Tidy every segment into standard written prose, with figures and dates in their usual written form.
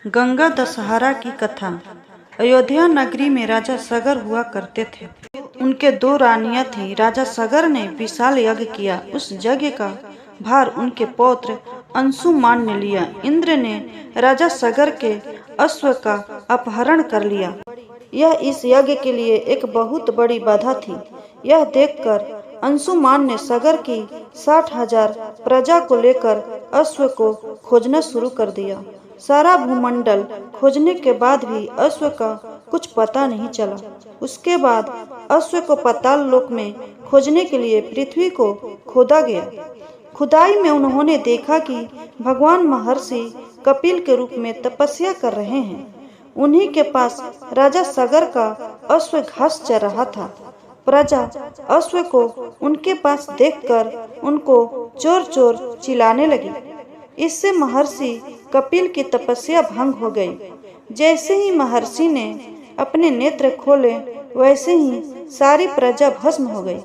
गंगा दशहरा की कथा। अयोध्या नगरी में राजा सगर हुआ करते थे। उनके दो रानियां थीं। राजा सगर ने विशाल यज्ञ किया। उस यज्ञ का भार उनके पौत्र अंशुमान ने लिया। इंद्र ने राजा सगर के अश्व का अपहरण कर लिया। यह इस यज्ञ के लिए एक बहुत बड़ी बाधा थी। यह देखकर अंशुमान ने सगर की 60,000 प्रजा को लेकर अश्व को खोजना शुरू कर दिया। सारा भूमंडल खोजने के बाद भी अश्व का कुछ पता नहीं चला। उसके बाद अश्व को पाताल लोक में खोजने के लिए पृथ्वी को खोदा गया। खुदाई में उन्होंने देखा कि भगवान महर्षि कपिल के रूप में तपस्या कर रहे हैं। उन्हीं के पास राजा सगर का अश्व घास चर रहा था। प्रजा अश्व को उनके पास देखकर उनको चोर चोर चिल्लाने लगी। इससे महर्षि कपिल की तपस्या भंग हो गई। जैसे ही महर्षि ने अपने नेत्र खोले वैसे ही सारी प्रजा भस्म हो गई।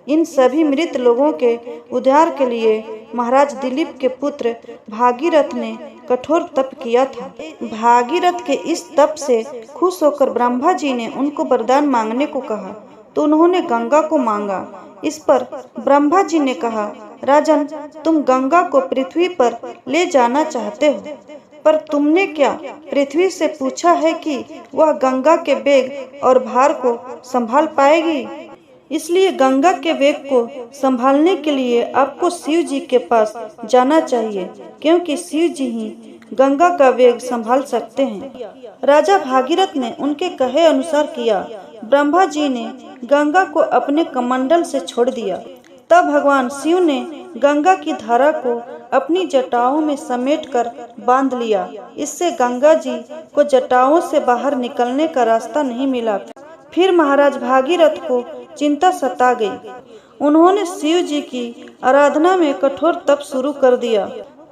इन सभी मृत लोगों के उद्धार के लिए महाराज दिलीप के पुत्र भागीरथ ने कठोर तप किया था। भागीरथ के इस तप से खुश होकर ब्रह्मा जी ने उनको वरदान मांगने को कहा, तो उन्होंने गंगा को मांगा। इस पर ब्रह्मा जी ने कहा, राजन, तुम गंगा को पृथ्वी पर ले जाना चाहते हो, पर तुमने क्या पृथ्वी से पूछा है कि वह गंगा के वेग और भार को संभाल पाएगी? इसलिए गंगा के वेग को संभालने के लिए आपको शिव जी के पास जाना चाहिए, क्योंकि शिव जी ही गंगा का वेग संभाल सकते हैं। राजा भागीरथ ने उनके कहे अनुसार किया। ब्रह्मा जी ने गंगा को अपने कमंडल से छोड़ दिया। तब भगवान शिव ने गंगा की धारा को अपनी जटाओं में समेटकर बांध लिया। इससे गंगा जी को जटाओं से बाहर निकलने का रास्ता नहीं मिला। फिर महाराज भागीरथ को चिंता सता गई। उन्होंने शिव जी की आराधना में कठोर तप शुरू कर दिया।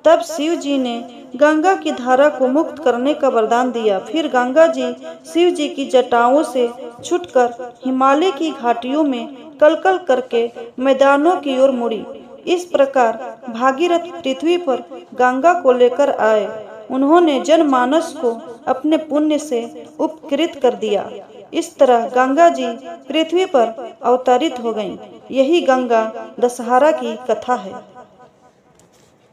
तब शिव जी ने गंगा की धारा को मुक्त करने का वरदान दिया। फिर गंगा जी शिव जी की जटाओं से छूटकर हिमालय की घाटियों में कलकल करके मैदानों की ओर मुड़ी। इस प्रकार भागीरथ पृथ्वी पर गंगा को लेकर आए। उन्होंने जनमानस को अपने पुण्य से उपकृत कर दिया। इस तरह गंगा जी पृथ्वी पर अवतरित हो गईं। यही गंगा दशहरा की कथा है।